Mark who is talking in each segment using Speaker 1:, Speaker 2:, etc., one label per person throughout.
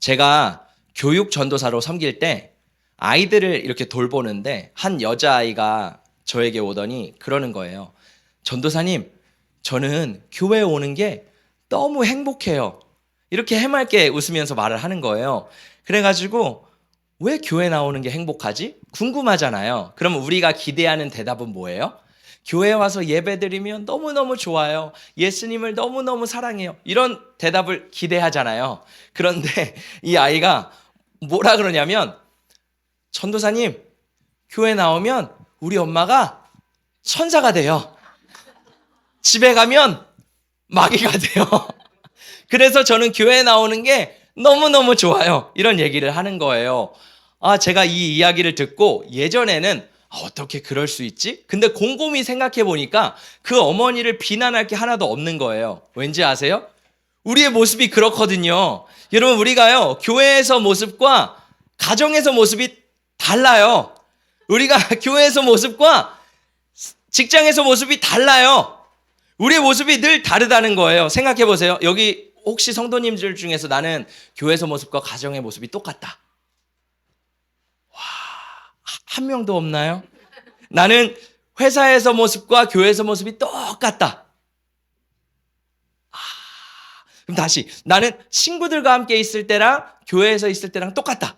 Speaker 1: 제가 교육 전도사로 섬길 때 아이들을 이렇게 돌보는데 한 여자아이가 저에게 오더니 그러는 거예요. 전도사님, 저는 교회에 오는 게 너무 행복해요. 이렇게 해맑게 웃으면서 말을 하는 거예요. 그래가지고 왜 교회 나오는 게 행복하지? 궁금하잖아요. 그럼 우리가 기대하는 대답은 뭐예요? 교회 와서 예배드리면 너무너무 좋아요. 예수님을 너무너무 사랑해요. 이런 대답을 기대하잖아요. 그런데 이 아이가 뭐라 그러냐면, 전도사님, 교회 나오면 우리 엄마가 천사가 돼요. 집에 가면 마귀가 돼요. 그래서 저는 교회 나오는 게 너무너무 좋아요. 이런 얘기를 하는 거예요. 제가 이 이야기를 듣고 예전에는 어떻게 그럴 수 있지? 근데 곰곰이 생각해 보니까 그 어머니를 비난할 게 하나도 없는 거예요. 왠지 아세요? 우리의 모습이 그렇거든요. 여러분, 우리가요, 교회에서 모습과 가정에서 모습이 달라요. 우리가 교회에서 모습과 직장에서 모습이 달라요. 우리의 모습이 늘 다르다는 거예요. 생각해 보세요. 여기 혹시 성도님들 중에서 나는 교회에서 모습과 가정의 모습이 똑같다. 한 명도 없나요? 나는 회사에서 모습과 교회에서 모습이 똑같다. 그럼 다시, 나는 친구들과 함께 있을 때랑 교회에서 있을 때랑 똑같다.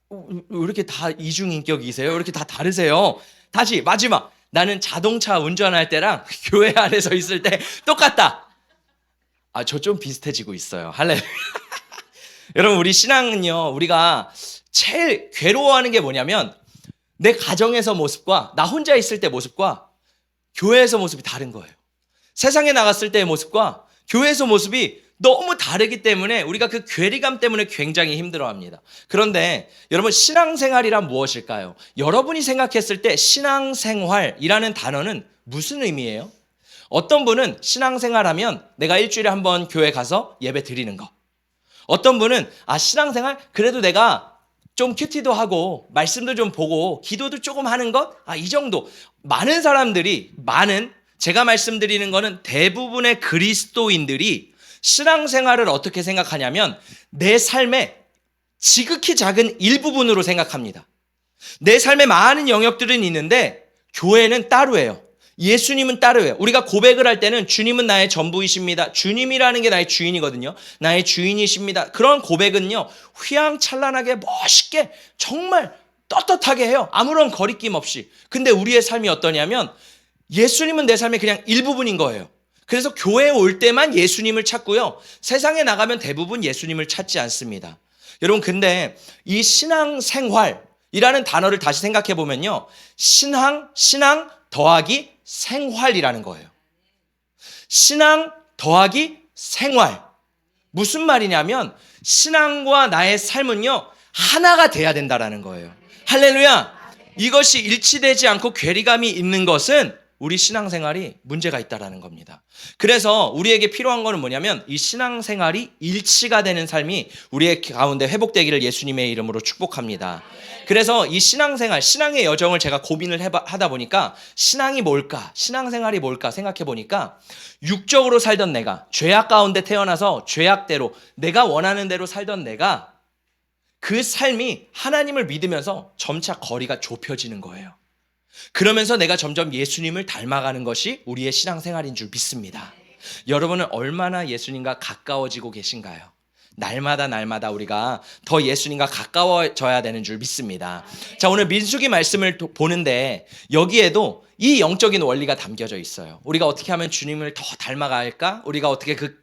Speaker 1: 왜 이렇게 다 이중인격이세요? 왜 이렇게 다 다르세요? 다시, 마지막. 나는 자동차 운전할 때랑 교회 안에서 있을 때 똑같다. 저 좀 비슷해지고 있어요. 할렐루야. 여러분, 우리 신앙은요, 우리가 제일 괴로워하는 게 뭐냐면 내 가정에서 모습과 나 혼자 있을 때 모습과 교회에서 모습이 다른 거예요. 세상에 나갔을 때의 모습과 교회에서 모습이 너무 다르기 때문에 우리가 그 괴리감 때문에 굉장히 힘들어합니다. 그런데 여러분, 신앙생활이란 무엇일까요? 여러분이 생각했을 때 신앙생활이라는 단어는 무슨 의미예요? 어떤 분은 신앙생활하면 내가 일주일에 한 번 교회 가서 예배 드리는 거. 어떤 분은 신앙생활 그래도 내가 좀 큐티도 하고 말씀도 좀 보고 기도도 조금 하는 것? 이 정도. 많은 사람들이 제가 말씀드리는 거는 대부분의 그리스도인들이 신앙생활을 어떻게 생각하냐면 내 삶의 지극히 작은 일부분으로 생각합니다. 내 삶에 많은 영역들은 있는데 교회는 따로예요. 예수님은 따로예요. 우리가 고백을 할 때는 주님은 나의 전부이십니다. 주님이라는 게 나의 주인이거든요. 나의 주인이십니다. 그런 고백은요, 휘황찬란하게 멋있게 정말 떳떳하게 해요. 아무런 거리낌 없이. 근데 우리의 삶이 어떠냐면 예수님은 내 삶의 그냥 일부분인 거예요. 그래서 교회에 올 때만 예수님을 찾고요. 세상에 나가면 대부분 예수님을 찾지 않습니다. 여러분, 근데 이 신앙생활이라는 단어를 다시 생각해 보면요. 신앙 더하기 생활이라는 거예요. 신앙 더하기 생활. 무슨 말이냐면 신앙과 나의 삶은요, 하나가 돼야 된다라는 거예요. 할렐루야. 이것이 일치되지 않고 괴리감이 있는 것은 우리 신앙생활이 문제가 있다라는 겁니다. 그래서 우리에게 필요한 거는 뭐냐면 이 신앙생활이 일치가 되는 삶이 우리의 가운데 회복되기를 예수님의 이름으로 축복합니다. 그래서 이 신앙생활, 신앙의 여정을 제가 고민을 하다 보니까 신앙이 뭘까? 신앙생활이 뭘까? 생각해 보니까 육적으로 살던 내가, 죄악 가운데 태어나서 죄악대로 내가 원하는 대로 살던 내가 그 삶이 하나님을 믿으면서 점차 거리가 좁혀지는 거예요. 그러면서 내가 점점 예수님을 닮아가는 것이 우리의 신앙생활인 줄 믿습니다. 여러분은 얼마나 예수님과 가까워지고 계신가요? 날마다 우리가 더 예수님과 가까워져야 되는 줄 믿습니다. 자, 오늘 민수기 말씀을 보는데 여기에도 이 영적인 원리가 담겨져 있어요. 우리가 어떻게 하면 주님을 더 닮아갈까? 우리가 어떻게 그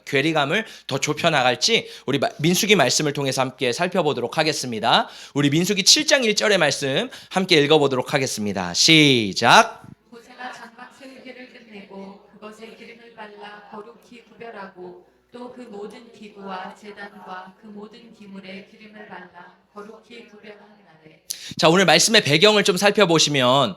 Speaker 1: 괴리감을 더 좁혀나갈지 우리 민수기 말씀을 통해서 함께 살펴보도록 하겠습니다. 우리 민수기 7장 1절의 말씀 함께 읽어보도록 하겠습니다. 시작.
Speaker 2: 모세가 장막 세우기를 끝내고 그것에 기름을 발라 거룩히 구별하고 또 그 모든 기구와 제단과 그 모든 기물에 기름을 발라 거룩히 구별한 날에.
Speaker 1: 자, 오늘 말씀의 배경을 좀 살펴보시면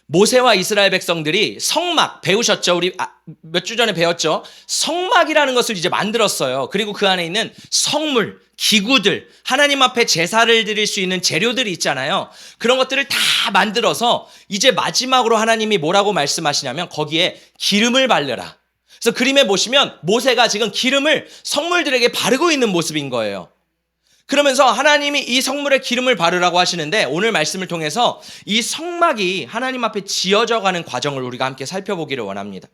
Speaker 1: 모세와 이스라엘 백성들이 성막 배우셨죠? 우리 몇 주 전에 배웠죠? 성막이라는 것을 이제 만들었어요. 그리고 그 안에 있는 성물, 기구들, 하나님 앞에 제사를 드릴 수 있는 재료들이 있잖아요. 그런 것들을 다 만들어서 이제 마지막으로 하나님이 뭐라고 말씀하시냐면 거기에 기름을 바르라. 그래서 그림에 보시면 모세가 지금 기름을 성물들에게 바르고 있는 모습인 거예요. 그러면서 하나님이 이 성물에 기름을 바르라고 하시는데 오늘 말씀을 통해서 이 성막이 하나님 앞에 지어져 가는 과정을 우리가 함께 살펴보기를 원합니다.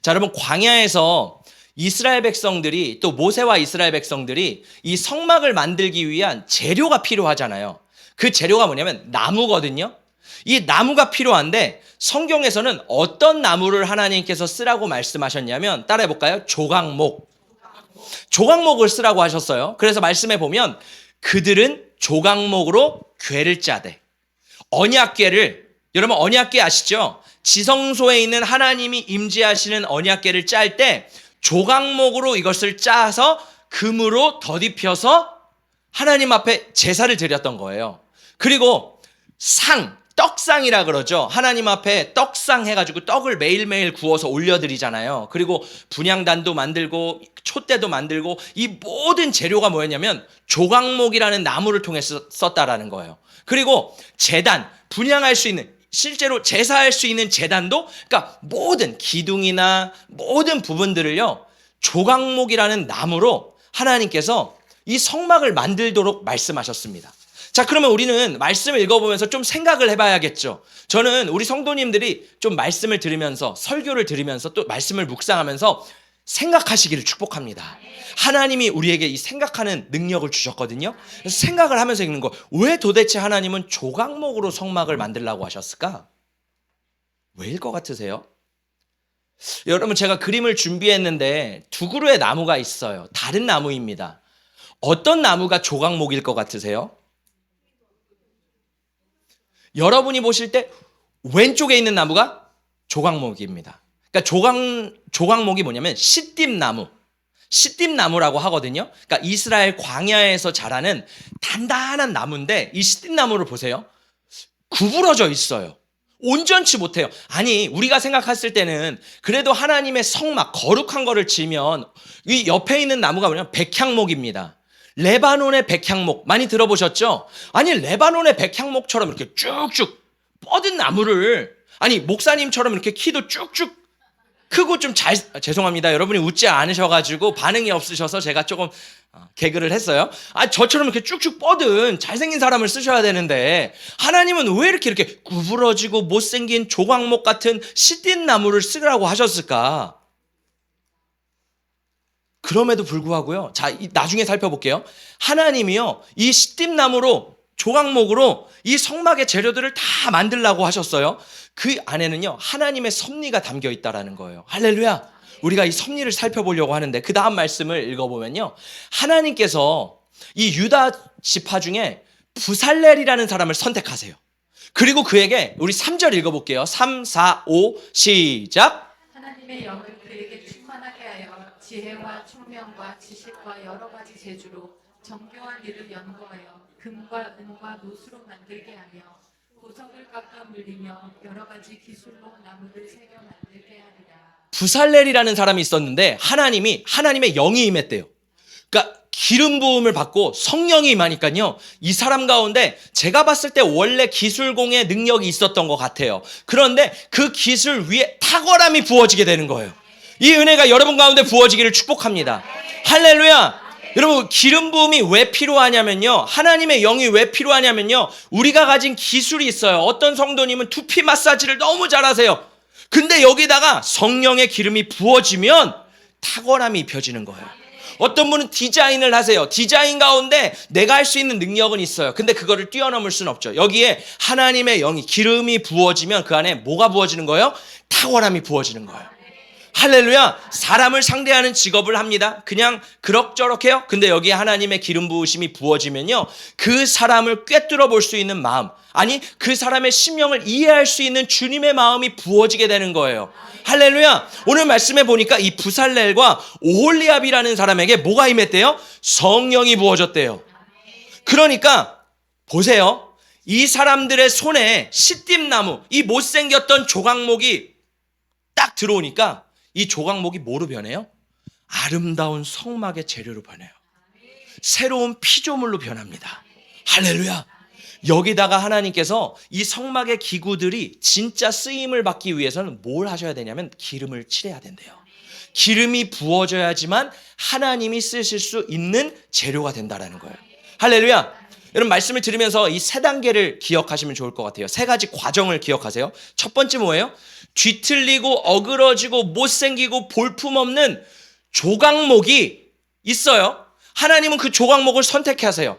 Speaker 1: 자, 여러분, 광야에서 이스라엘 백성들이, 또 모세와 이스라엘 백성들이 이 성막을 만들기 위한 재료가 필요하잖아요. 그 재료가 뭐냐면 나무거든요. 이 나무가 필요한데 성경에서는 어떤 나무를 하나님께서 쓰라고 말씀하셨냐면, 따라해 볼까요? 조각목. 조각목을 쓰라고 하셨어요. 그래서 말씀해 보면 그들은 조각목으로 궤를 짜대. 언약궤를, 여러분 언약궤 아시죠? 지성소에 있는 하나님이 임재하시는 언약궤를 짤 때 조각목으로 이것을 짜서 금으로 덧입혀서 하나님 앞에 제사를 드렸던 거예요. 그리고 떡상이라 그러죠. 하나님 앞에 떡상 해가지고 떡을 매일매일 구워서 올려드리잖아요. 그리고 분향단도 만들고 촛대도 만들고 이 모든 재료가 뭐였냐면 조각목이라는 나무를 통해서 썼다라는 거예요. 그리고 제단, 분향할 수 있는, 실제로 제사할 수 있는 제단도, 그러니까 모든 기둥이나 모든 부분들을요, 조각목이라는 나무로 하나님께서 이 성막을 만들도록 말씀하셨습니다. 자, 그러면 우리는 말씀을 읽어보면서 좀 생각을 해봐야겠죠. 저는 우리 성도님들이 좀 말씀을 들으면서, 설교를 들으면서 또 말씀을 묵상하면서 생각하시기를 축복합니다. 하나님이 우리에게 이 생각하는 능력을 주셨거든요. 그래서 생각을 하면서 읽는 거, 왜 도대체 하나님은 조각목으로 성막을 만들라고 하셨을까? 왜일 것 같으세요? 여러분, 제가 그림을 준비했는데 두 그루의 나무가 있어요. 다른 나무입니다. 어떤 나무가 조각목일 것 같으세요? 여러분이 보실 때 왼쪽에 있는 나무가 조각목입니다. 그러니까 조각목이 뭐냐면 시띠나무라고 하거든요. 그러니까 이스라엘 광야에서 자라는 단단한 나무인데 이 시띠나무를 보세요. 구부러져 있어요. 온전치 못해요. 아니, 우리가 생각했을 때는 그래도 하나님의 성막, 거룩한 거를 지으면 이 옆에 있는 나무가 뭐냐면 백향목입니다. 레바논의 백향목 많이 들어보셨죠? 아니, 레바논의 백향목처럼 이렇게 쭉쭉 뻗은 나무를, 아니 목사님처럼 이렇게 키도 쭉쭉 크고 좀 죄송합니다. 여러분이 웃지 않으셔가지고 반응이 없으셔서 제가 조금 개그를 했어요. 저처럼 이렇게 쭉쭉 뻗은 잘생긴 사람을 쓰셔야 되는데 하나님은 왜 이렇게 구부러지고 못생긴 조각목 같은 시딘 나무를 쓰라고 하셨을까? 그럼에도 불구하고요. 자, 나중에 살펴볼게요. 하나님이요, 이 시띠나무로, 조각목으로 이 성막의 재료들을 다 만들라고 하셨어요. 그 안에는요, 하나님의 섭리가 담겨 있다라는 거예요. 할렐루야. 우리가 이 섭리를 살펴보려고 하는데 그 다음 말씀을 읽어보면요, 하나님께서 이 유다 지파 중에 부살렐이라는 사람을 선택하세요. 그리고 그에게, 우리 3절 읽어볼게요. 3, 4, 5 시작.
Speaker 2: 하나님의 영을 그에게 충만하게 하여 지혜와 총명과 지식과 여러 가지 재주로 정교한 일을 연구하여 금과 은과 노수로 만들게 하며 보석을 깎아 물리며 여러 가지 기술로 나무를 새겨 만들게 하리라.
Speaker 1: 부살렐이라는 사람이 있었는데 하나님의 영이 임했대요. 그러니까 기름 부음을 받고 성령이 임하니까요, 이 사람 가운데 제가 봤을 때 원래 기술공의 능력이 있었던 것 같아요. 그런데 그 기술 위에 탁월함이 부어지게 되는 거예요. 이 은혜가 여러분 가운데 부어지기를 축복합니다. 할렐루야. 여러분, 기름 부음이 왜 필요하냐면요, 하나님의 영이 왜 필요하냐면요, 우리가 가진 기술이 있어요. 어떤 성도님은 두피 마사지를 너무 잘하세요. 근데 여기다가 성령의 기름이 부어지면 탁월함이 입혀지는 거예요. 어떤 분은 디자인을 하세요. 디자인 가운데 내가 할 수 있는 능력은 있어요. 근데 그거를 뛰어넘을 수는 없죠. 여기에 하나님의 영이, 기름이 부어지면 그 안에 뭐가 부어지는 거예요? 탁월함이 부어지는 거예요. 할렐루야. 사람을 상대하는 직업을 합니다. 그냥 그럭저럭 해요. 근데 여기에 하나님의 기름 부으심이 부어지면요, 그 사람을 꿰뚫어 볼 수 있는 마음, 아니 그 사람의 심령을 이해할 수 있는 주님의 마음이 부어지게 되는 거예요. 할렐루야. 오늘 말씀해 보니까 이 부살렐과 오홀리압이라는 사람에게 뭐가 임했대요? 성령이 부어졌대요. 그러니까 보세요. 이 사람들의 손에 시띠나무, 이 못생겼던 조각목이 딱 들어오니까 이 조각목이 뭐로 변해요? 아름다운 성막의 재료로 변해요. 새로운 피조물로 변합니다. 할렐루야. 여기다가 하나님께서 이 성막의 기구들이 진짜 쓰임을 받기 위해서는 뭘 하셔야 되냐면 기름을 칠해야 된대요. 기름이 부어져야지만 하나님이 쓰실 수 있는 재료가 된다라는 거예요. 할렐루야. 여러분 말씀을 들으면서 이 세 단계를 기억하시면 좋을 것 같아요. 세 가지 과정을 기억하세요. 첫 번째 뭐예요? 뒤틀리고 어그러지고 못생기고 볼품없는 조각목이 있어요. 하나님은 그 조각목을 선택하세요.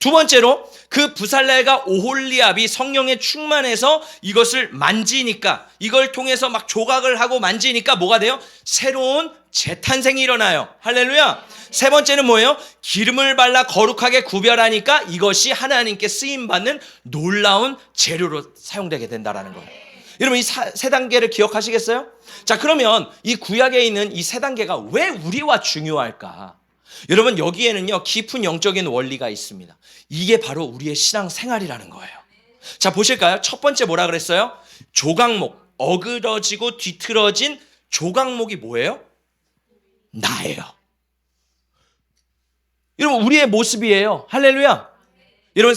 Speaker 1: 두 번째로 그 부살렐과 오홀리압이 성령에 충만해서 이것을 만지니까, 이걸 통해서 막 조각을 하고 만지니까 뭐가 돼요? 새로운 재탄생이 일어나요. 할렐루야. 세 번째는 뭐예요? 기름을 발라 거룩하게 구별하니까 이것이 하나님께 쓰임받는 놀라운 재료로 사용되게 된다는 거예요. 여러분 이 세 단계를 기억하시겠어요? 자, 그러면 이 구약에 있는 이 세 단계가 왜 우리와 중요할까? 여러분 여기에는요 깊은 영적인 원리가 있습니다. 이게 바로 우리의 신앙 생활이라는 거예요. 자, 보실까요? 첫 번째 뭐라 그랬어요? 조각목, 어그러지고 뒤틀어진 조각목이 뭐예요? 나예요. 여러분 우리의 모습이에요. 할렐루야. 여러분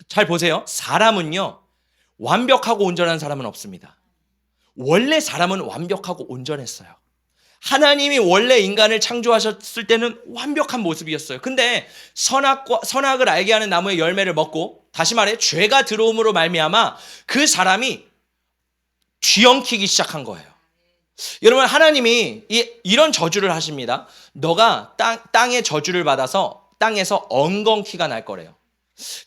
Speaker 1: 잘 보세요. 사람은요 완벽하고 온전한 사람은 없습니다. 원래 사람은 완벽하고 온전했어요. 하나님이 원래 인간을 창조하셨을 때는 완벽한 모습이었어요. 근데 선악을 알게 하는 나무의 열매를 먹고, 다시 말해 죄가 들어옴으로 말미암아 그 사람이 뒤엉키기 시작한 거예요. 여러분 하나님이 이런 저주를 하십니다. 너가 땅의 저주를 받아서 땅에서 엉겅퀴가 날 거래요.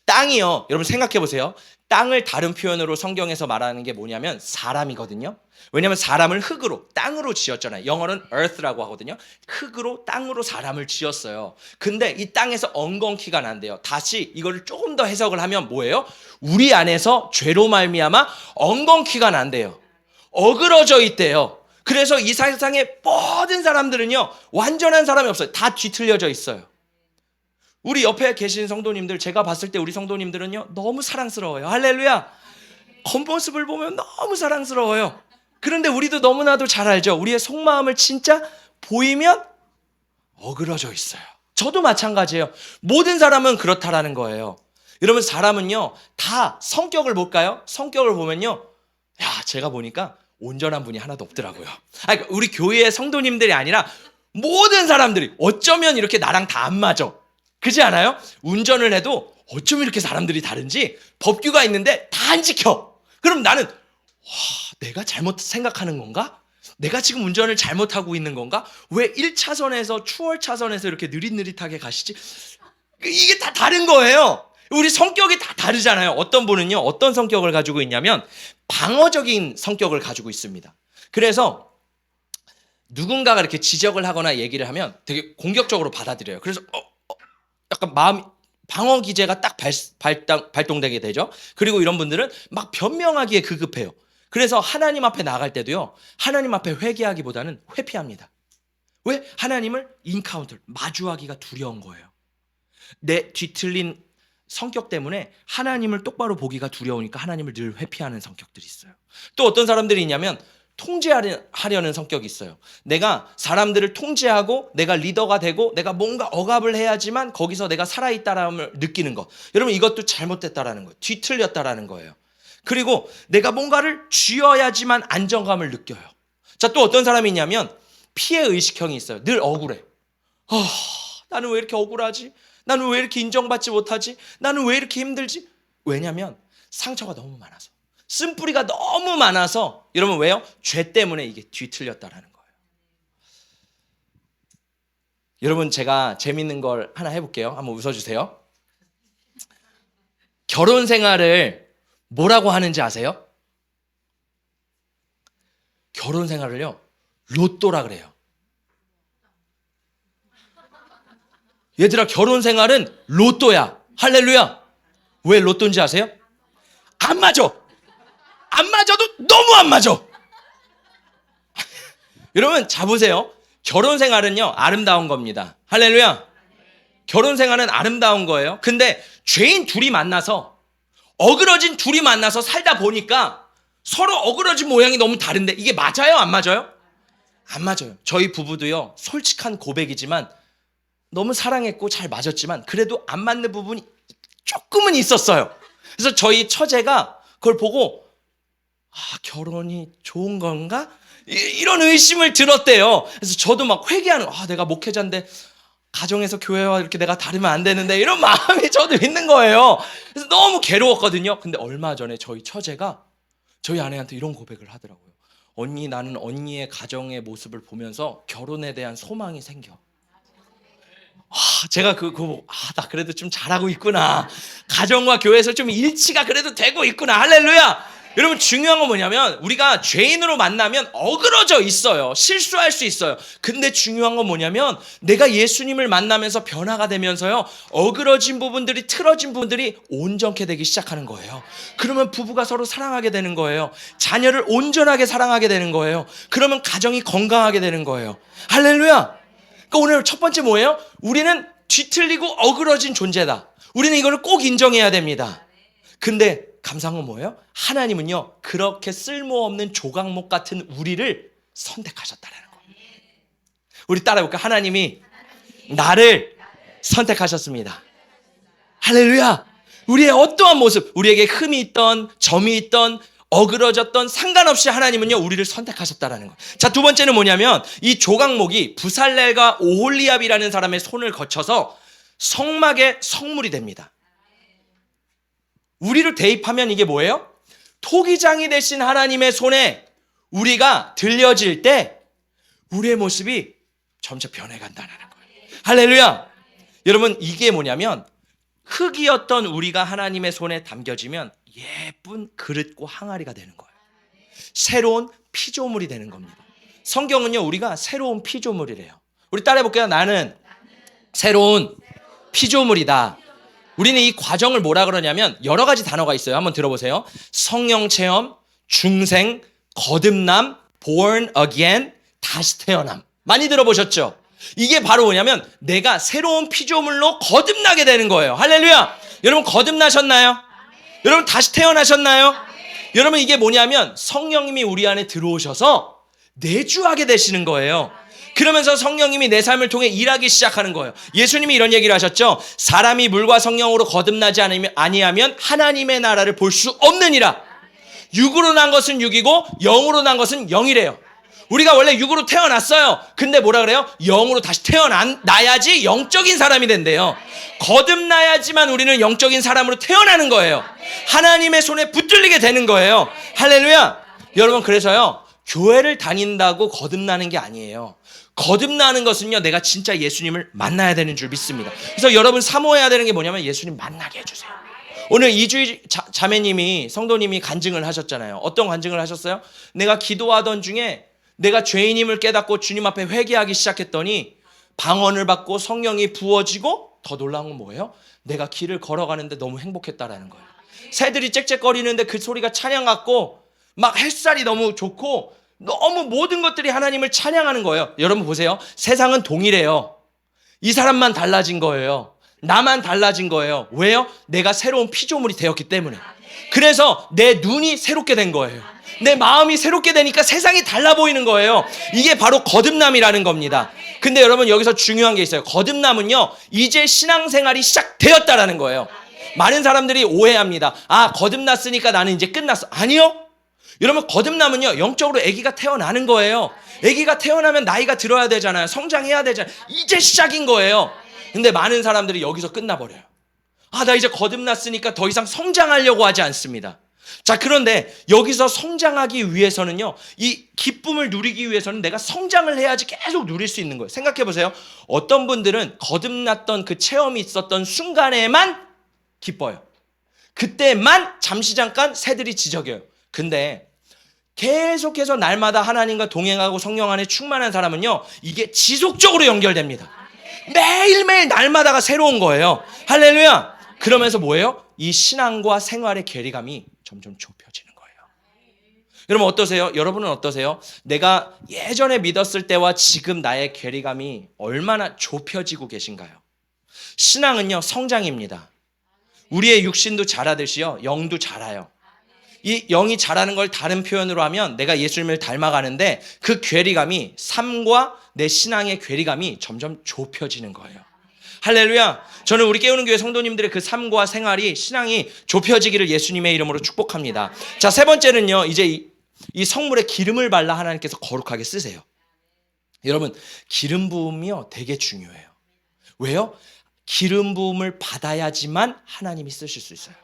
Speaker 1: 땅이요, 여러분 생각해 보세요. 땅을 다른 표현으로 성경에서 말하는 게 뭐냐면 사람이거든요. 왜냐하면 사람을 흙으로, 땅으로 지었잖아요. 영어는 earth라고 하거든요. 흙으로, 땅으로 사람을 지었어요. 근데 이 땅에서 엉겅퀴가 난대요. 다시 이거를 조금 더 해석을 하면 뭐예요? 우리 안에서 죄로 말미암아 엉겅퀴가 난대요. 어그러져 있대요. 그래서 이 세상의 모든 사람들은요 완전한 사람이 없어요. 다 뒤틀려져 있어요. 우리 옆에 계신 성도님들, 제가 봤을 때 우리 성도님들은요 너무 사랑스러워요. 할렐루야. 겉모습을 보면 너무 사랑스러워요. 그런데 우리도 너무나도 잘 알죠. 우리의 속마음을 진짜 보이면 어그러져 있어요. 저도 마찬가지예요. 모든 사람은 그렇다라는 거예요. 여러분 사람은요 다 성격을 볼까요? 성격을 보면요, 야 제가 보니까 온전한 분이 하나도 없더라고요. 그러니까 우리 교회의 성도님들이 아니라 모든 사람들이 어쩌면 이렇게 나랑 다 안 맞아. 그렇지 않아요? 운전을 해도 어쩜 이렇게 사람들이 다른지, 법규가 있는데 다 안 지켜. 그럼 나는 내가 잘못 생각하는 건가? 내가 지금 운전을 잘못하고 있는 건가? 왜 1차선에서 추월 차선에서 이렇게 느릿느릿하게 가시지? 이게 다 다른 거예요. 우리 성격이 다 다르잖아요. 어떤 분은요 어떤 성격을 가지고 있냐면 방어적인 성격을 가지고 있습니다. 그래서 누군가가 이렇게 지적을 하거나 얘기를 하면 되게 공격적으로 받아들여요. 그래서 약간 마음 방어 기제가 딱 발동되게 되죠. 그리고 이런 분들은 막 변명하기에 급급해요. 그래서 하나님 앞에 나갈 때도요 하나님 앞에 회개하기보다는 회피합니다. 왜? 하나님을 인카운터, 마주하기가 두려운 거예요. 내 뒤틀린 성격 때문에 하나님을 똑바로 보기가 두려우니까 하나님을 늘 회피하는 성격들이 있어요. 또 어떤 사람들이 있냐면 통제하려는 성격이 있어요. 내가 사람들을 통제하고 내가 리더가 되고 내가 뭔가 억압을 해야지만 거기서 내가 살아있다라는 느끼는 거. 여러분 이것도 잘못됐다라는 거예요. 뒤틀렸다라는 거예요. 그리고 내가 뭔가를 쥐어야지만 안정감을 느껴요. 자, 또 어떤 사람이 있냐면 피해의식형이 있어요. 늘 억울해. 나는 왜 이렇게 억울하지? 나는 왜 이렇게 인정받지 못하지? 나는 왜 이렇게 힘들지? 왜냐면 상처가 너무 많아서, 쓴뿌리가 너무 많아서. 여러분 왜요? 죄 때문에 이게 뒤틀렸다라는 거예요. 여러분 제가 재밌는 걸 하나 해볼게요. 한번 웃어주세요. 결혼 생활을 뭐라고 하는지 아세요? 결혼 생활을요 로또라 그래요. 얘들아, 결혼 생활은 로또야. 할렐루야. 왜 로또인지 아세요? 안 맞아. 안 맞아도 너무 안 맞아. 여러분 자 보세요. 결혼 생활은요 아름다운 겁니다. 할렐루야. 결혼 생활은 아름다운 거예요. 근데 죄인 둘이 만나서, 어그러진 둘이 만나서 살다 보니까 서로 어그러진 모양이 너무 다른데 이게 맞아요? 안 맞아요? 안 맞아요. 저희 부부도요 솔직한 고백이지만 너무 사랑했고 잘 맞았지만 그래도 안 맞는 부분이 조금은 있었어요. 그래서 저희 처제가 그걸 보고 결혼이 좋은 건가? 이런 의심을 들었대요. 그래서 저도 막 회개하는, 내가 목회자인데 가정에서 교회와 이렇게 내가 다르면 안 되는데 이런 마음이 저도 있는 거예요. 그래서 너무 괴로웠거든요. 근데 얼마 전에 저희 처제가 저희 아내한테 이런 고백을 하더라고요. 언니, 나는 언니의 가정의 모습을 보면서 결혼에 대한 소망이 생겨. 제가 나 그래도 좀 잘하고 있구나. 가정과 교회에서 좀 일치가 그래도 되고 있구나. 할렐루야. 여러분, 중요한 건 뭐냐면 우리가 죄인으로 만나면 어그러져 있어요. 실수할 수 있어요. 근데 중요한 건 뭐냐면 내가 예수님을 만나면서 변화가 되면서요, 어그러진 부분들이, 틀어진 부분들이 온전케 되기 시작하는 거예요. 그러면 부부가 서로 사랑하게 되는 거예요. 자녀를 온전하게 사랑하게 되는 거예요. 그러면 가정이 건강하게 되는 거예요. 할렐루야. 그러니까 오늘 첫 번째 뭐예요? 우리는 뒤틀리고 어그러진 존재다. 우리는 이걸 꼭 인정해야 됩니다. 근데 감사한 건 뭐예요? 하나님은요, 그렇게 쓸모없는 조각목 같은 우리를 선택하셨다는 거예요. 우리 따라해볼까요? 하나님이 나를 선택하셨습니다. 할렐루야. 우리의 어떠한 모습, 우리에게 흠이 있던, 점이 있던, 어그러졌던 상관없이 하나님은요, 우리를 선택하셨다라는 거예요. 자, 두 번째는 뭐냐면 이 조각목이 부살렐과 오홀리압이라는 사람의 손을 거쳐서 성막의 성물이 됩니다. 우리를 대입하면 이게 뭐예요? 토기장이 되신 하나님의 손에 우리가 들려질 때 우리의 모습이 점차 변해간다는 거예요. 할렐루야. 여러분, 이게 뭐냐면 흙이었던 우리가 하나님의 손에 담겨지면 예쁜 그릇과 항아리가 되는 거예요. 새로운 피조물이 되는 겁니다. 성경은요, 우리가 새로운 피조물이래요. 우리 따라해볼게요. 나는 새로운 피조물이다. 우리는 이 과정을 뭐라 그러냐면 여러 가지 단어가 있어요. 한번 들어보세요. 성령 체험, 중생, 거듭남, born again, 다시 태어남. 많이 들어보셨죠? 이게 바로 뭐냐면 내가 새로운 피조물로 거듭나게 되는 거예요. 할렐루야. 여러분, 거듭나셨나요? 여러분, 다시 태어나셨나요? 여러분, 이게 뭐냐면 성령님이 우리 안에 들어오셔서 내주하게 되시는 거예요. 그러면서 성령님이 내 삶을 통해 일하기 시작하는 거예요. 예수님이 이런 얘기를 하셨죠. 사람이 물과 성령으로 거듭나지 아니하면 하나님의 나라를 볼 수 없느니라. 육으로 난 것은 육이고 영으로 난 것은 영이래요. 우리가 원래 육으로 태어났어요. 근데 뭐라 그래요? 영으로 다시 태어나야지 영적인 사람이 된대요. 거듭나야지만 우리는 영적인 사람으로 태어나는 거예요. 하나님의 손에 붙들리게 되는 거예요. 할렐루야. 여러분, 그래서요, 교회를 다닌다고 거듭나는 게 아니에요. 거듭나는 것은요, 내가 진짜 예수님을 만나야 되는 줄 믿습니다. 그래서 여러분, 사모해야 되는 게 뭐냐면 예수님 만나게 해주세요. 오늘 이주희 자매님이, 성도님이 간증을 하셨잖아요. 어떤 간증을 하셨어요? 내가 기도하던 중에 내가 죄인임을 깨닫고 주님 앞에 회개하기 시작했더니 방언을 받고 성령이 부어지고, 더 놀라운 건 뭐예요? 내가 길을 걸어가는데 너무 행복했다라는 거예요. 새들이 짹짹거리는데 그 소리가 찬양 같고, 막 햇살이 너무 좋고, 너무 모든 것들이 하나님을 찬양하는 거예요. 여러분 보세요. 세상은 동일해요. 이 사람만 달라진 거예요. 나만 달라진 거예요. 왜요? 내가 새로운 피조물이 되었기 때문에. 그래서 내 눈이 새롭게 된 거예요. 내 마음이 새롭게 되니까 세상이 달라 보이는 거예요. 이게 바로 거듭남이라는 겁니다. 근데 여러분, 여기서 중요한 게 있어요. 거듭남은요, 이제 신앙생활이 시작되었다라는 거예요. 많은 사람들이 오해합니다. 거듭났으니까 나는 이제 끝났어. 아니요. 여러분, 거듭남은요, 영적으로 아기가 태어나는 거예요. 아기가 태어나면 나이가 들어야 되잖아요. 성장해야 되잖아요. 이제 시작인 거예요. 근데 많은 사람들이 여기서 끝나버려요. 나 이제 거듭났으니까 더 이상 성장하려고 하지 않습니다. 자, 그런데 여기서 성장하기 위해서는요, 이 기쁨을 누리기 위해서는 내가 성장을 해야지 계속 누릴 수 있는 거예요. 생각해 보세요. 어떤 분들은 거듭났던 그 체험이 있었던 순간에만 기뻐요. 그때만 잠시 잠깐 새들이 지저귀어요. 근데 계속해서 날마다 하나님과 동행하고 성령 안에 충만한 사람은요, 이게 지속적으로 연결됩니다. 매일매일 날마다가 새로운 거예요. 할렐루야. 그러면서 뭐예요? 이 신앙과 생활의 괴리감이 점점 좁혀지는 거예요. 여러분 어떠세요? 여러분은 어떠세요? 내가 예전에 믿었을 때와 지금 나의 괴리감이 얼마나 좁혀지고 계신가요? 신앙은요, 성장입니다. 우리의 육신도 자라듯이요, 영도 자라요. 이 영이 자라는 걸 다른 표현으로 하면 내가 예수님을 닮아가는데 그 괴리감이, 삶과 내 신앙의 괴리감이 점점 좁혀지는 거예요. 할렐루야. 저는 우리 깨우는 교회 성도님들의 그 삶과 생활이, 신앙이 좁혀지기를 예수님의 이름으로 축복합니다. 자, 세 번째는요, 이제 이 성물에 기름을 발라 하나님께서 거룩하게 쓰세요. 여러분, 기름 부음이요 되게 중요해요. 왜요? 기름 부음을 받아야지만 하나님이 쓰실 수 있어요.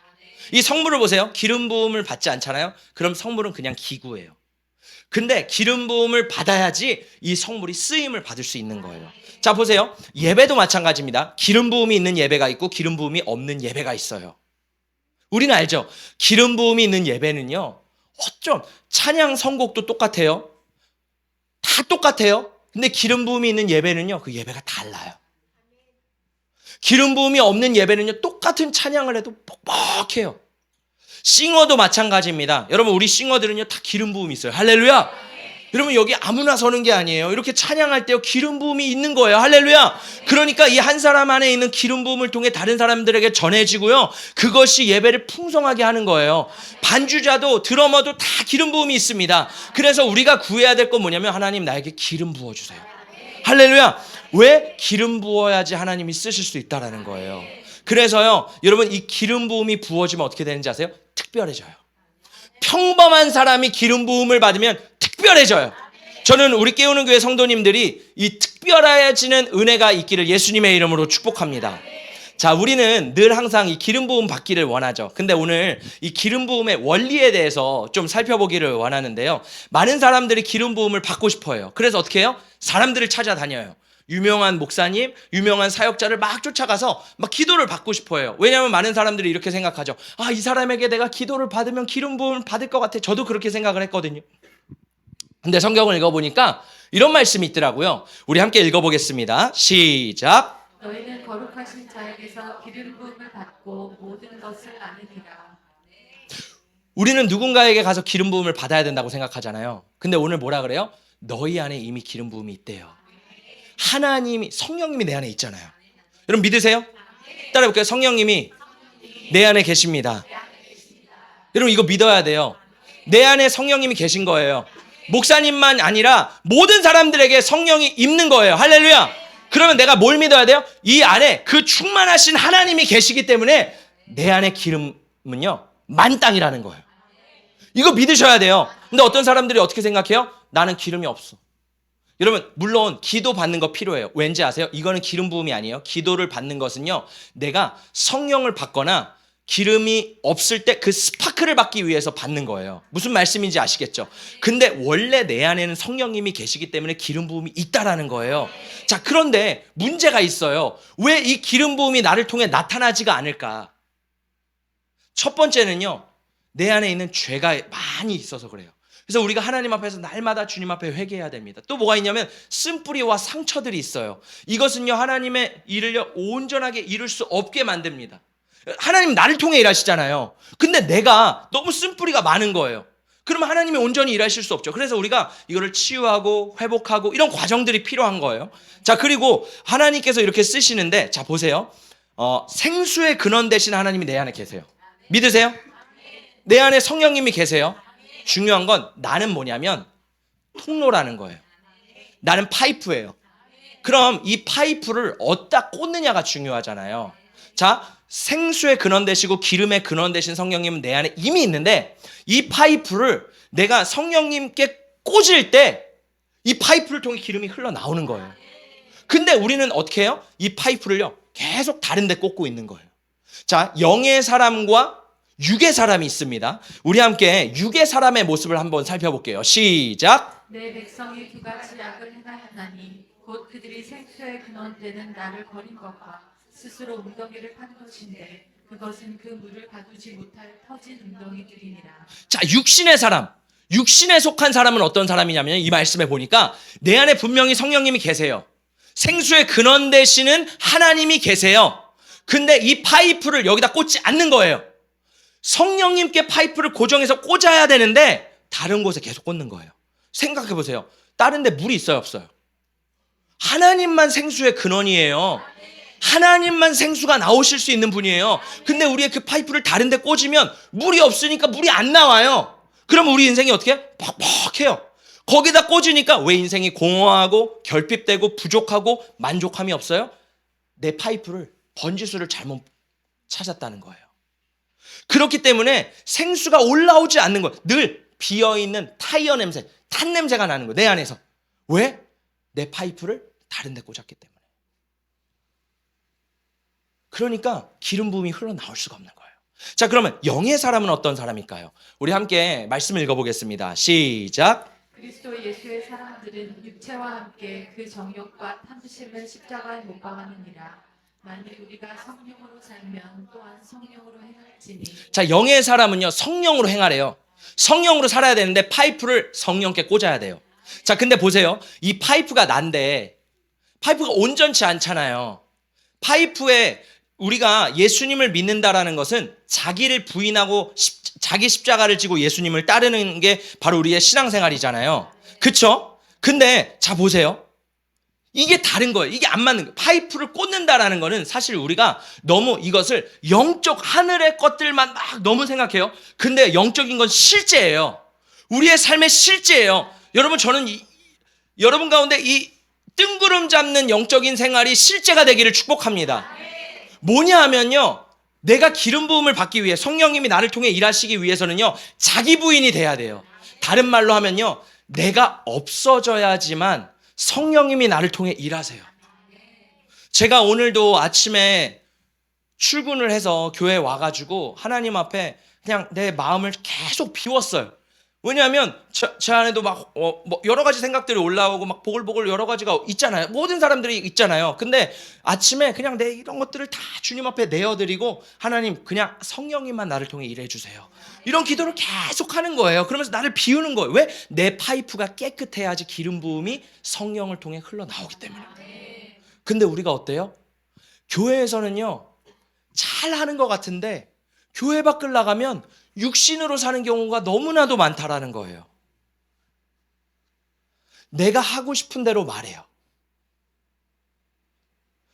Speaker 1: 이 성물을 보세요. 기름 부음을 받지 않잖아요. 그럼 성물은 그냥 기구예요. 근데 기름 부음을 받아야지 이 성물이 쓰임을 받을 수 있는 거예요. 자, 보세요. 예배도 마찬가지입니다. 기름 부음이 있는 예배가 있고 기름 부음이 없는 예배가 있어요. 우리는 알죠? 기름 부음이 있는 예배는요, 어쩜 찬양 선곡도 똑같아요. 다 똑같아요. 근데 기름 부음이 있는 예배는요, 그 예배가 달라요. 기름 부음이 없는 예배는요, 똑같은 찬양을 해도 뻑뻑해요. 싱어도 마찬가지입니다. 여러분, 우리 싱어들은요 다 기름 부음이 있어요. 할렐루야. 여러분, 여기 아무나 서는 게 아니에요. 이렇게 찬양할 때요 기름 부음이 있는 거예요. 할렐루야. 그러니까 이 한 사람 안에 있는 기름 부음을 통해 다른 사람들에게 전해지고요, 그것이 예배를 풍성하게 하는 거예요. 반주자도 드러머도 다 기름 부음이 있습니다. 그래서 우리가 구해야 될 건 뭐냐면, 하나님 나에게 기름 부어주세요. 할렐루야. 왜? 기름 부어야지 하나님이 쓰실 수 있다라는 거예요. 그래서요, 여러분, 이 기름 부음이 부어지면 어떻게 되는지 아세요? 특별해져요. 평범한 사람이 기름 부음을 받으면 특별해져요. 저는 우리 깨우는 교회 성도님들이 이 특별해지는 은혜가 있기를 예수님의 이름으로 축복합니다. 자, 우리는 늘 항상 이 기름 부음 받기를 원하죠. 근데 오늘 이 기름 부음의 원리에 대해서 좀 살펴보기를 원하는데요, 많은 사람들이 기름 부음을 받고 싶어 해요. 그래서 어떻게 해요? 사람들을 찾아다녀요. 유명한 목사님, 유명한 사역자를 막 쫓아가서 막 기도를 받고 싶어 해요. 왜냐하면 많은 사람들이 이렇게 생각하죠. 아, 이 사람에게 내가 기도를 받으면 기름 부음을 받을 것 같아. 저도 그렇게 생각을 했거든요. 근데 성경을 읽어보니까 이런 말씀이 있더라고요. 우리 함께 읽어보겠습니다. 시작.
Speaker 2: 너희는 거룩하신 자에게서 기름 부음을 받고 모든 것을 아느니라.
Speaker 1: 우리는 누군가에게 가서 기름 부음을 받아야 된다고 생각하잖아요. 근데 오늘 뭐라 그래요? 너희 안에 이미 기름 부음이 있대요. 하나님이, 성령님이 내 안에 있잖아요. 여러분 믿으세요? 따라해볼게요. 성령님이 내 안에 계십니다. 여러분 이거 믿어야 돼요. 내 안에 성령님이 계신 거예요. 목사님만 아니라 모든 사람들에게 성령이 있는 거예요. 할렐루야. 그러면 내가 뭘 믿어야 돼요? 이 안에 그 충만하신 하나님이 계시기 때문에 내 안에 기름은요 만땅이라는 거예요. 이거 믿으셔야 돼요. 근데 어떤 사람들이 어떻게 생각해요? 나는 기름이 없어. 여러분, 물론 기도 받는 거 필요해요. 왠지 아세요? 이거는 기름 부음이 아니에요. 기도를 받는 것은요, 내가 성령을 받거나 기름이 없을 때 그 스파크를 받기 위해서 받는 거예요. 무슨 말씀인지 아시겠죠? 근데 원래 내 안에는 성령님이 계시기 때문에 기름 부음이 있다라는 거예요. 자, 그런데 문제가 있어요. 왜 이 기름 부음이 나를 통해 나타나지가 않을까? 첫 번째는요, 내 안에 있는 죄가 많이 있어서 그래요. 그래서 우리가 하나님 앞에서 날마다 주님 앞에 회개해야 됩니다. 또 뭐가 있냐면 쓴뿌리와 상처들이 있어요. 이것은요, 하나님의 일을요 온전하게 이룰 수 없게 만듭니다. 하나님 나를 통해 일하시잖아요. 근데 내가 너무 쓴뿌리가 많은 거예요. 그러면 하나님이 온전히 일하실 수 없죠. 그래서 우리가 이거를 치유하고 회복하고 이런 과정들이 필요한 거예요. 자, 그리고 하나님께서 이렇게 쓰시는데, 자 보세요. 생수의 근원 되신 하나님이 내 안에 계세요. 믿으세요? 내 안에 성령님이 계세요. 중요한 건 나는 뭐냐면 통로라는 거예요. 나는 파이프예요. 그럼 이 파이프를 어디다 꽂느냐가 중요하잖아요. 자, 생수의 근원 되시고 기름의 근원 되신 성령님은 내 안에 이미 있는데, 이 파이프를 내가 성령님께 꽂을 때 이 파이프를 통해 기름이 흘러나오는 거예요. 근데 우리는 어떻게 해요? 이 파이프를요 계속 다른 데 꽂고 있는 거예요. 자, 영의 사람과 육의 사람이 있습니다. 우리 함께 육의 사람의 모습을 한번 살펴볼게요. 시작.
Speaker 2: 내 백성이 두 가지 악을 행하였나니 곧 그들이 생수의 근원되는 나를 버린 것과 스스로 웅덩이를 판 것인데 그것은 그 물을 가두지 못할 터진 웅덩이들이니라.
Speaker 1: 자, 육신의 사람, 육신에 속한 사람은 어떤 사람이냐면, 이 말씀에 보니까 내 안에 분명히 성령님이 계세요. 생수의 근원 되시는 하나님이 계세요. 근데 이 파이프를 여기다 꽂지 않는 거예요. 성령님께 파이프를 고정해서 꽂아야 되는데 다른 곳에 계속 꽂는 거예요. 생각해 보세요. 다른 데 물이 있어요, 없어요? 하나님만 생수의 근원이에요. 하나님만 생수가 나오실 수 있는 분이에요. 근데 우리의 그 파이프를 다른 데 꽂으면 물이 없으니까 물이 안 나와요. 그러면 우리 인생이 어떻게 해? 퍽퍽해요. 거기다 꽂으니까 왜 인생이 공허하고 결핍되고 부족하고 만족함이 없어요? 내 파이프를, 번지수를 잘못 찾았다는 거예요. 그렇기 때문에 생수가 올라오지 않는 거예요. 늘 비어있는 타이어 냄새, 탄 냄새가 나는 거예요. 내 안에서. 왜? 내 파이프를 다른 데 꽂았기 때문에. 그러니까 기름 부음이 흘러나올 수가 없는 거예요. 자, 그러면 영의 사람은 어떤 사람일까요? 우리 함께 말씀을 읽어보겠습니다. 시작.
Speaker 2: 그리스도 예수의 사람들은 육체와 함께 그 정욕과 탐심을 십자가에 못 박았느니라. 만일 우리가 성령으로 살면 또한 성령으로 행할지니.
Speaker 1: 자, 영의 사람은요, 성령으로 행하래요. 성령으로 살아야 되는데 파이프를 성령께 꽂아야 돼요. 자, 근데 보세요. 이 파이프가 난데 파이프가 온전치 않잖아요. 파이프에 우리가 예수님을 믿는다라는 것은 자기를 부인하고 자기 십자가를 지고 예수님을 따르는 게 바로 우리의 신앙생활이잖아요. 그쵸? 근데 자, 보세요. 이게 다른 거예요. 이게 안 맞는 거예요. 파이프를 꽂는다라는 거는 사실 우리가 너무 이것을 영적 하늘의 것들만 막 너무 생각해요. 근데 영적인 건 실제예요. 우리의 삶의 실제예요. 여러분, 저는 여러분 가운데 이 뜬구름 잡는 영적인 생활이 실제가 되기를 축복합니다. 뭐냐 하면요, 내가 기름 부음을 받기 위해 성령님이 나를 통해 일하시기 위해서는요, 자기 부인이 돼야 돼요. 다른 말로 하면요, 내가 없어져야지만 성령님이 나를 통해 일하세요. 제가 오늘도 아침에 출근을 해서 교회에 와가지고 하나님 앞에 그냥 내 마음을 계속 비웠어요. 왜냐하면 제 안에도 막 뭐 여러 가지 생각들이 올라오고 막 보글보글 여러 가지가 있잖아요. 모든 사람들이 있잖아요. 근데 아침에 그냥 내 이런 것들을 다 주님 앞에 내어드리고, 하나님, 그냥 성령님만 나를 통해 일해 주세요. 이런 기도를 계속 하는 거예요. 그러면서 나를 비우는 거예요. 왜? 내 파이프가 깨끗해야지 기름 부음이 성령을 통해 흘러나오기 때문에. 근데 우리가 어때요? 교회에서는요, 잘 하는 것 같은데 교회 밖을 나가면 육신으로 사는 경우가 너무나도 많다라는 거예요. 내가 하고 싶은 대로 말해요.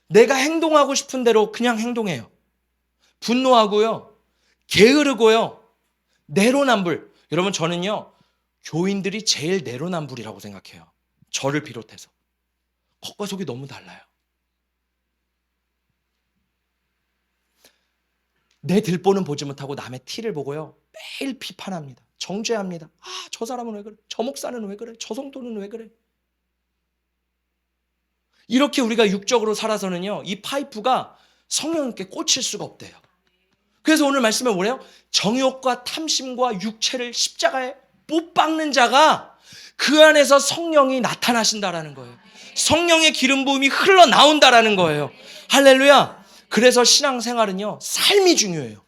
Speaker 1: 내가 행동하고 싶은 대로 그냥 행동해요. 분노하고요, 게으르고요, 내로남불. 여러분, 저는요, 교인들이 제일 내로남불이라고 생각해요. 저를 비롯해서. 겉과 속이 너무 달라요. 내 들보는 보지 못하고 남의 티를 보고요, 매일 비판합니다. 정죄합니다. 아, 저 사람은 왜 그래? 저 목사는 왜 그래? 저 성도는 왜 그래? 이렇게 우리가 육적으로 살아서는요, 이 파이프가 성령님께 꽂힐 수가 없대요. 그래서 오늘 말씀에 뭐래요? 정욕과 탐심과 육체를 십자가에 못 박는 자가 그 안에서 성령이 나타나신다라는 거예요. 성령의 기름 부음이 흘러나온다라는 거예요. 할렐루야. 그래서 신앙생활은요, 삶이 중요해요.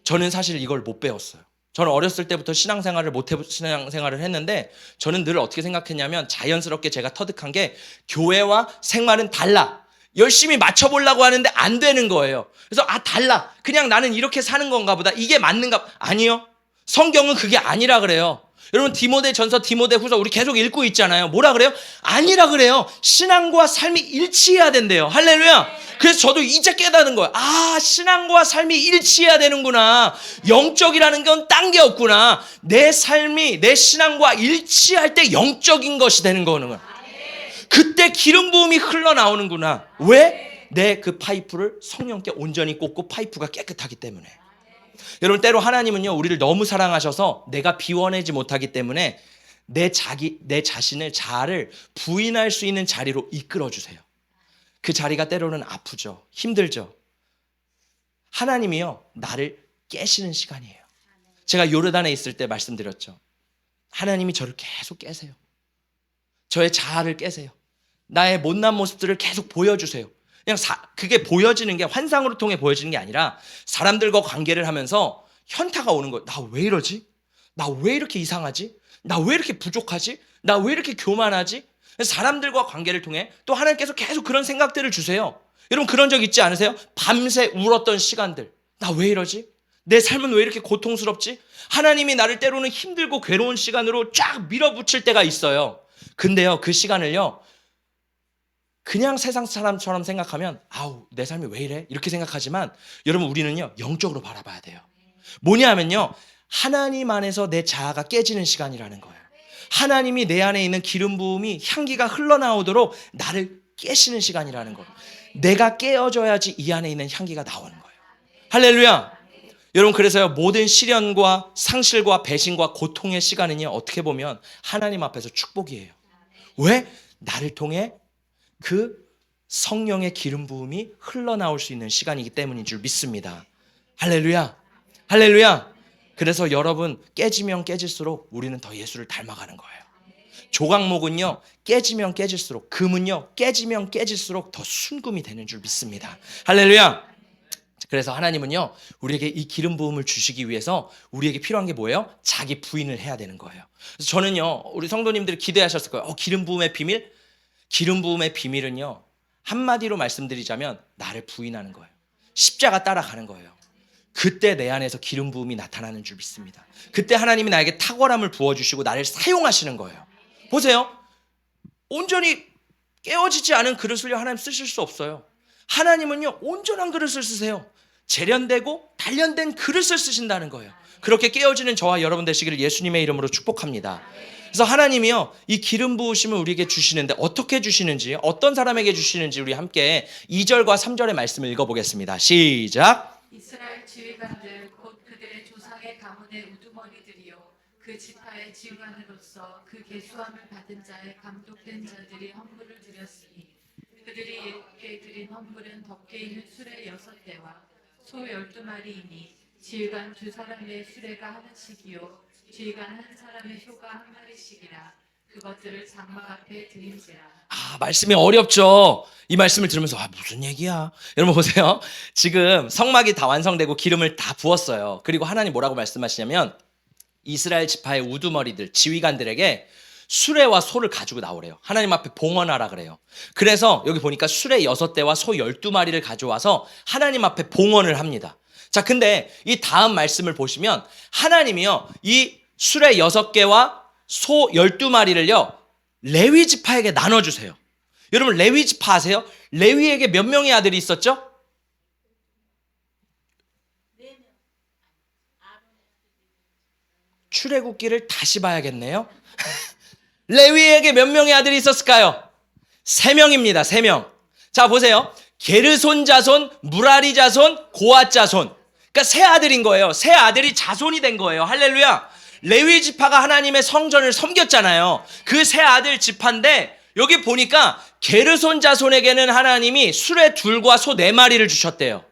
Speaker 1: 저는 사실 이걸 못 배웠어요. 저는 어렸을 때부터 신앙생활을 했는데, 저는 늘 어떻게 생각했냐면, 자연스럽게 제가 터득한 게, 교회와 생활은 달라. 열심히 맞춰보려고 하는데 안 되는 거예요. 그래서 달라. 그냥 나는 이렇게 사는 건가 보다. 이게 맞는가? 아니요. 성경은 그게 아니라 그래요. 여러분, 디모데전서, 디모데후서 우리 계속 읽고 있잖아요. 뭐라 그래요? 아니라 그래요. 신앙과 삶이 일치해야 된대요. 할렐루야. 그래서 저도 이제 깨닫는 거예요. 아, 신앙과 삶이 일치해야 되는구나. 영적이라는 건 딴 게 없구나. 내 삶이 내 신앙과 일치할 때 영적인 것이 되는 거는. 그때 기름 부음이 흘러나오는구나. 왜? 내 그 파이프를 성령께 온전히 꽂고 파이프가 깨끗하기 때문에. 여러분, 때로 하나님은요, 우리를 너무 사랑하셔서 내가 비워내지 못하기 때문에 내 자신을, 자아를 부인할 수 있는 자리로 이끌어 주세요. 그 자리가 때로는 아프죠. 힘들죠. 하나님이요, 나를 깨시는 시간이에요. 제가 요르단에 있을 때 말씀드렸죠. 하나님이 저를 계속 깨세요. 저의 자아를 깨세요. 나의 못난 모습들을 계속 보여주세요. 그냥 그게 보여지는 게 환상으로 통해 보여지는 게 아니라 사람들과 관계를 하면서 현타가 오는 거예요. 나 왜 이러지? 나 왜 이렇게 이상하지? 나 왜 이렇게 부족하지? 나 왜 이렇게 교만하지? 사람들과 관계를 통해 또 하나님께서 계속 그런 생각들을 주세요. 여러분, 그런 적 있지 않으세요? 밤새 울었던 시간들. 나 왜 이러지? 내 삶은 왜 이렇게 고통스럽지? 하나님이 나를 때로는 힘들고 괴로운 시간으로 쫙 밀어붙일 때가 있어요. 근데요, 그 시간을요, 그냥 세상 사람처럼 생각하면 아우, 내 삶이 왜 이래? 이렇게 생각하지만, 여러분, 우리는요, 영적으로 바라봐야 돼요. 뭐냐 하면요, 하나님 안에서 내 자아가 깨지는 시간이라는 거예요. 하나님이 내 안에 있는 기름 부음이 향기가 흘러나오도록 나를 깨시는 시간이라는 거예요. 내가 깨어져야지 이 안에 있는 향기가 나오는 거예요. 할렐루야. 여러분, 그래서요, 모든 시련과 상실과 배신과 고통의 시간은요, 어떻게 보면 하나님 앞에서 축복이에요. 왜? 나를 통해 그 성령의 기름 부음이 흘러나올 수 있는 시간이기 때문인 줄 믿습니다. 할렐루야. 할렐루야. 그래서 여러분, 깨지면 깨질수록 우리는 더 예수를 닮아가는 거예요. 조각목은요, 깨지면 깨질수록, 금은요, 깨지면 깨질수록 더 순금이 되는 줄 믿습니다. 할렐루야. 그래서 하나님은요, 우리에게 이 기름 부음을 주시기 위해서 우리에게 필요한 게 뭐예요? 자기 부인을 해야 되는 거예요. 그래서 저는요, 우리 성도님들이 기대하셨을 거예요. 기름 부음의 비밀? 기름 부음의 비밀은요, 한마디로 말씀드리자면 나를 부인하는 거예요. 십자가 따라가는 거예요. 그때 내 안에서 기름 부음이 나타나는 줄 믿습니다. 그때 하나님이 나에게 탁월함을 부어주시고 나를 사용하시는 거예요. 보세요. 온전히 깨어지지 않은 그릇을요, 하나님 쓰실 수 없어요. 하나님은요, 온전한 그릇을 쓰세요. 재련되고 단련된 그릇을 쓰신다는 거예요. 그렇게 깨어지는 저와 여러분 되시기를 예수님의 이름으로 축복합니다. 그래서 하나님이요, 이 기름 부으심을 우리에게 주시는데 어떻게 주시는지, 어떤 사람에게 주시는지 우리 함께 2절과 3절의 말씀을 읽어보겠습니다. 시작.
Speaker 2: 이스라엘 지휘관들 곧 그들의 조상의 가문의 우두머리들이요 그 지파의 지휘관으로서 그 계수함을 받은 자의 감독된 자들이 헌물을 드렸으니 그들이 예께 드린 헌물은 덮개 있는 수레 6대와 소 12마리이니 지휘관 2사람의 수레가 하나씩이요 지휘관 1사람의 소가 1마리씩이라 그것들을 장막 앞에 드린지라.
Speaker 1: 말씀이 어렵죠. 이 말씀을 들으면서 무슨 얘기야? 여러분 보세요. 지금 성막이 다 완성되고 기름을 다 부었어요. 그리고 하나님 뭐라고 말씀하시냐면 이스라엘 지파의 우두머리들, 지휘관들에게 수레와 소를 가지고 나오래요. 하나님 앞에 봉헌하라 그래요. 그래서 여기 보니까 수레 6대와 소 12마리를 가져와서 하나님 앞에 봉헌을 합니다. 자, 근데 이 다음 말씀을 보시면 하나님이요, 이 수레 6개와 소 12마리를요 레위 지파에게 나눠주세요. 여러분, 레위 지파 아세요? 레위에게 몇 명의 아들이 있었죠? 출애굽기를 다시 봐야겠네요. 레위에게 몇 명의 아들이 있었을까요? 3명입니다. 3명. 자, 보세요. 게르손 자손, 무라리 자손, 고앗 자손. 그러니까 세 아들인 거예요. 세 아들이 자손이 된 거예요. 할렐루야. 레위 지파가 하나님의 성전을 섬겼잖아요. 그 세 아들 지파인데 여기 보니까 게르손 자손에게는 하나님이 수레 2과 소 4마리를 주셨대요.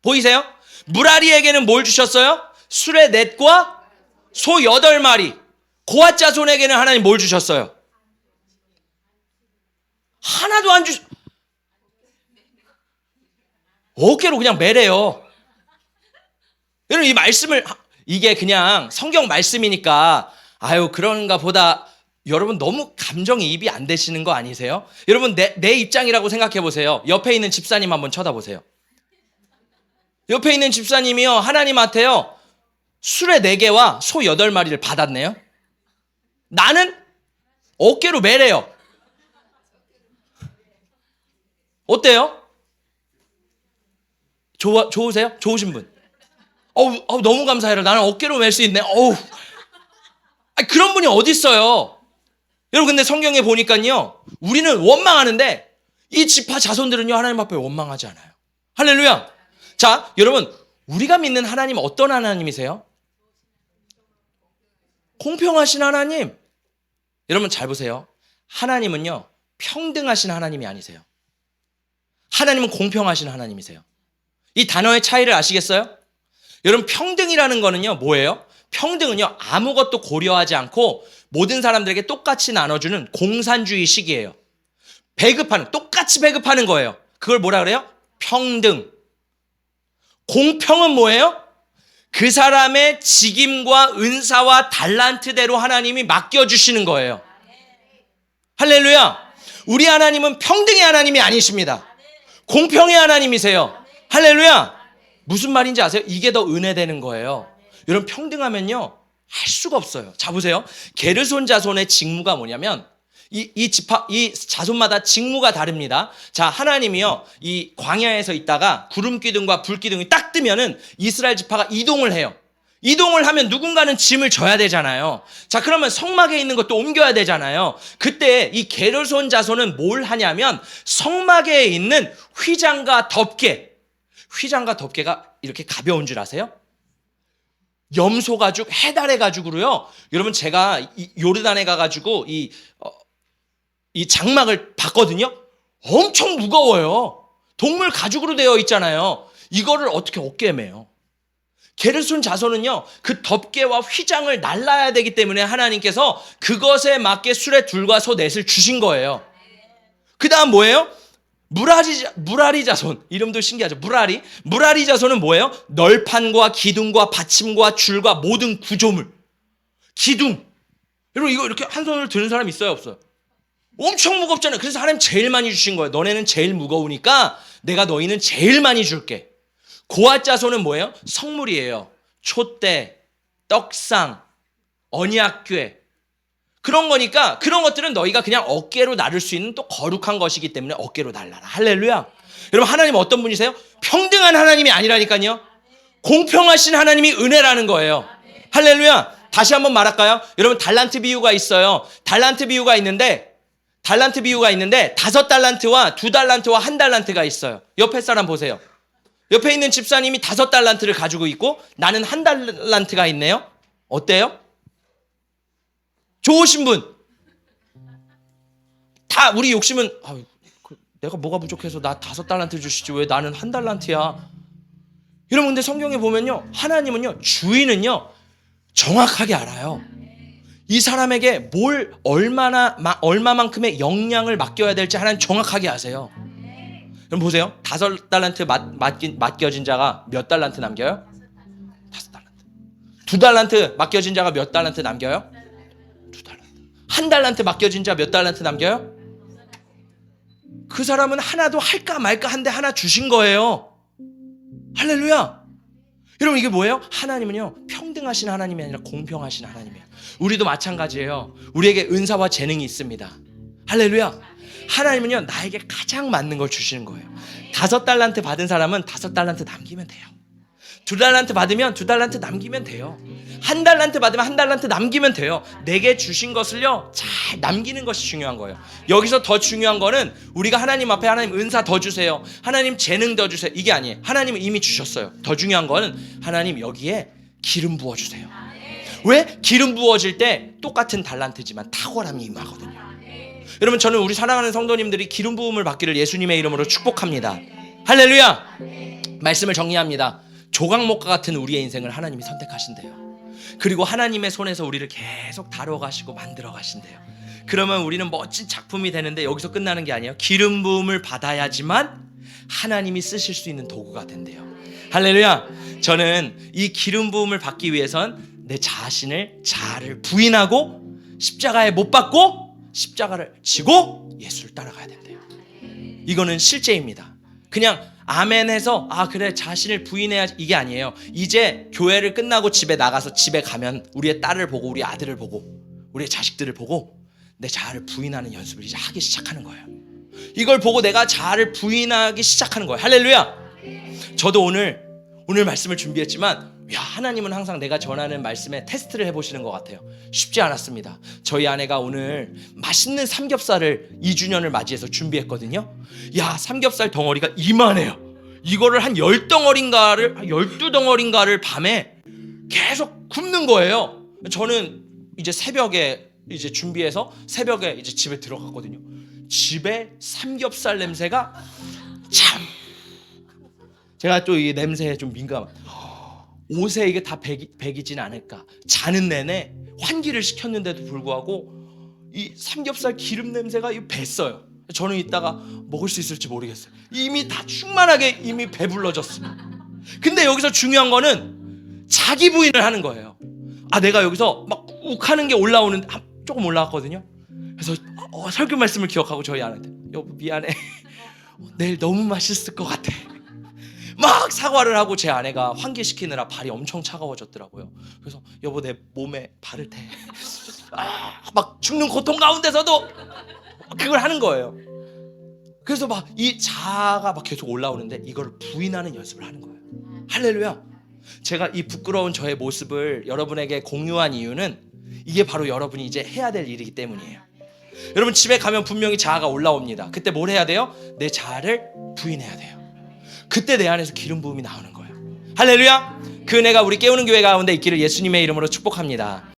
Speaker 1: 보이세요? 무라리에게는 뭘 주셨어요? 수레 4과 소 8마리. 고앗 자손에게는 하나님 뭘 주셨어요? 하나도 안 어깨로 그냥 매래요. 여러분, 이 말씀을, 이게 그냥 성경 말씀이니까 그런가 보다, 여러분 너무 감정이입이 안 되시는 거 아니세요? 여러분, 내 입장이라고 생각해 보세요. 옆에 있는 집사님 한번 쳐다보세요. 옆에 있는 집사님이요, 하나님한테요 수레 4개와 소 8마리를 받았네요. 나는 어깨로 매래요. 어때요? 좋으세요? 좋으신 분? 너무 감사해요. 나는 어깨로 멜 수 있네. 그런 분이 어디 있어요? 여러분, 근데 성경에 보니까요, 우리는 원망하는데 이 지파 자손들은요, 하나님 앞에 원망하지 않아요. 할렐루야. 자, 여러분, 우리가 믿는 하나님 어떤 하나님이세요? 공평하신 하나님. 여러분 잘 보세요. 하나님은요, 평등하신 하나님이 아니세요. 하나님은 공평하신 하나님이세요. 이 단어의 차이를 아시겠어요? 여러분, 평등이라는 거는요, 뭐예요? 평등은요, 아무것도 고려하지 않고 모든 사람들에게 똑같이 나눠주는 공산주의식이에요. 똑같이 배급하는 거예요. 그걸 뭐라 그래요? 평등. 공평은 뭐예요? 그 사람의 직임과 은사와 달란트대로 하나님이 맡겨주시는 거예요. 할렐루야. 우리 하나님은 평등의 하나님이 아니십니다. 공평의 하나님이세요. 할렐루야. 무슨 말인지 아세요? 이게 더 은혜되는 거예요. 여러분, 평등하면요, 할 수가 없어요. 자, 보세요. 게르손 자손의 직무가 뭐냐면 이 자손마다 직무가 다릅니다. 자, 하나님이요, 이 광야에서 있다가 구름 기둥과 불 기둥이 딱 뜨면은 이스라엘 지파가 이동을 해요. 이동을 하면 누군가는 짐을 져야 되잖아요. 자, 그러면 성막에 있는 것도 옮겨야 되잖아요. 그때 이 게르손 자손은 뭘 하냐면 성막에 있는 휘장과 덮개가 이렇게 가벼운 줄 아세요? 염소 가죽, 해달의 가죽으로요. 여러분 제가 요르단에 가가지고 이 장막을 봤거든요. 엄청 무거워요. 동물 가죽으로 되어 있잖아요. 이거를 어떻게 어깨에 매요? 게르손 자손은요, 그 덮개와 휘장을 날라야 되기 때문에 하나님께서 그것에 맞게 수레 둘과 소 넷을 주신 거예요. 그 다음 뭐예요? 무라리 자손. 이름도 신기하죠. 무라리 자손은 뭐예요? 널판과 기둥과 받침과 줄과 모든 구조물. 기둥. 여러분 이거 이렇게 한 손으로 드는 사람 있어요, 없어요? 엄청 무겁잖아요. 그래서 하나님 제일 많이 주신 거예요. 너네는 제일 무거우니까 내가 너희는 제일 많이 줄게. 고앗 자손은 뭐예요? 성물이에요. 촛대, 떡상, 언약궤. 그런 거니까 그런 것들은 너희가 그냥 어깨로 나를 수 있는 또 거룩한 것이기 때문에 어깨로 날라라. 할렐루야. 여러분 하나님 어떤 분이세요? 평등한 하나님이 아니라니까요. 공평하신 하나님이 은혜라는 거예요. 할렐루야. 다시 한번 말할까요? 여러분 달란트 비유가 있어요. 달란트 비유가 있는데 5달란트와 2달란트와 1달란트가 있어요. 옆에 사람 보세요. 옆에 있는 집사님이 5달란트를 가지고 있고 나는 1달란트가 있네요. 어때요? 좋으신 분. 다 우리 욕심은 내가 뭐가 부족해서 나 5달란트 주시지 왜 나는 1달란트야. 여러분 근데 성경에 보면요, 하나님은요, 주인은요 정확하게 알아요. 이 사람에게 뭘 얼마만큼의 역량을 맡겨야 될지 하나님 정확하게 아세요. 그럼 보세요. 5달란트 맡겨진 자가 몇 달란트 남겨요? 5달란트. 2달란트 맡겨진 자가 몇 달란트 남겨요? 2달란트. 1달란트 맡겨진 자 몇 달란트 남겨요? 그 사람은 하나도 할까 말까 한데 하나 주신 거예요. 할렐루야. 여러분 이게 뭐예요? 하나님은요 평등하신 하나님이 아니라 공평하신 하나님이에요. 우리도 마찬가지예요. 우리에게 은사와 재능이 있습니다. 할렐루야. 하나님은요 나에게 가장 맞는 걸 주시는 거예요. 5달란트 받은 사람은 5달란트 남기면 돼요. 2달란트 받으면 2달란트 남기면 돼요. 1달란트 받으면 1달란트 남기면 돼요. 내게 주신 것을요 잘 남기는 것이 중요한 거예요. 여기서 더 중요한 거는 우리가 하나님 앞에 하나님 은사 더 주세요, 하나님 재능 더 주세요, 이게 아니에요. 하나님은 이미 주셨어요. 더 중요한 거는 하나님 여기에 기름 부어주세요. 왜? 기름 부어질 때 똑같은 달란트지만 탁월함이 임하거든요. 여러분 저는 우리 사랑하는 성도님들이 기름 부음을 받기를 예수님의 이름으로 축복합니다. 할렐루야. 말씀을 정리합니다. 조각목과 같은 우리의 인생을 하나님이 선택하신대요. 그리고 하나님의 손에서 우리를 계속 다뤄가시고 만들어가신대요. 그러면 우리는 멋진 작품이 되는데 여기서 끝나는 게 아니에요. 기름 부음을 받아야지만 하나님이 쓰실 수 있는 도구가 된대요. 할렐루야. 저는 이 기름 부음을 받기 위해선 내 자아를 부인하고 십자가에 못 박고 십자가를 지고 예수를 따라가야 된대요. 이거는 실제입니다. 그냥 아멘 해서 그래 자신을 부인해야 이게 아니에요. 이제 교회를 끝나고 집에 나가서 집에 가면 우리의 딸을 보고 우리 아들을 보고 우리의 자식들을 보고 내 자아를 부인하는 연습을 이제 하기 시작하는 거예요. 이걸 보고 내가 자아를 부인하기 시작하는 거예요. 할렐루야. 저도 오늘 말씀을 준비했지만 하나님은 항상 내가 전하는 말씀에 테스트를 해보시는 것 같아요. 쉽지 않았습니다. 저희 아내가 오늘 맛있는 삼겹살을 2주년을 맞이해서 준비했거든요. 삼겹살 덩어리가 이만해요. 이거를 한 10덩어리인가를 12덩어리인가를 밤에 계속 굽는 거예요. 저는 이제 새벽에 이제 준비해서 새벽에 이제 집에 들어갔거든요. 집에 삼겹살 냄새가 참, 제가 또 이 냄새에 좀 민감한, 옷에 이게 다 배기진 않을까. 자는 내내 환기를 시켰는데도 불구하고 이 삼겹살 기름 냄새가 뱄어요. 저는 이따가 먹을 수 있을지 모르겠어요. 이미 다 충만하게 이미 배불러졌어요. 근데 여기서 중요한 거는 자기 부인을 하는 거예요. 내가 여기서 막 욱하는 게 올라오는데 조금 올라왔거든요. 그래서 설교 말씀을 기억하고 저희 아내한테 여보 미안해. 내일 너무 맛있을 것 같아. 막 사과를 하고 제 아내가 환기시키느라 발이 엄청 차가워졌더라고요. 그래서 여보 내 몸에 발을 대. 막 죽는 고통 가운데서도 그걸 하는 거예요. 그래서 막 이 자아가 막 계속 올라오는데 이걸 부인하는 연습을 하는 거예요. 할렐루야. 제가 이 부끄러운 저의 모습을 여러분에게 공유한 이유는 이게 바로 여러분이 이제 해야 될 일이기 때문이에요. 여러분 집에 가면 분명히 자아가 올라옵니다. 그때 뭘 해야 돼요? 내 자아를 부인해야 돼요. 그때 내 안에서 기름 부음이 나오는 거예요. 할렐루야. 그 은혜가 우리 깨우는 교회 가운데 있기를 예수님의 이름으로 축복합니다.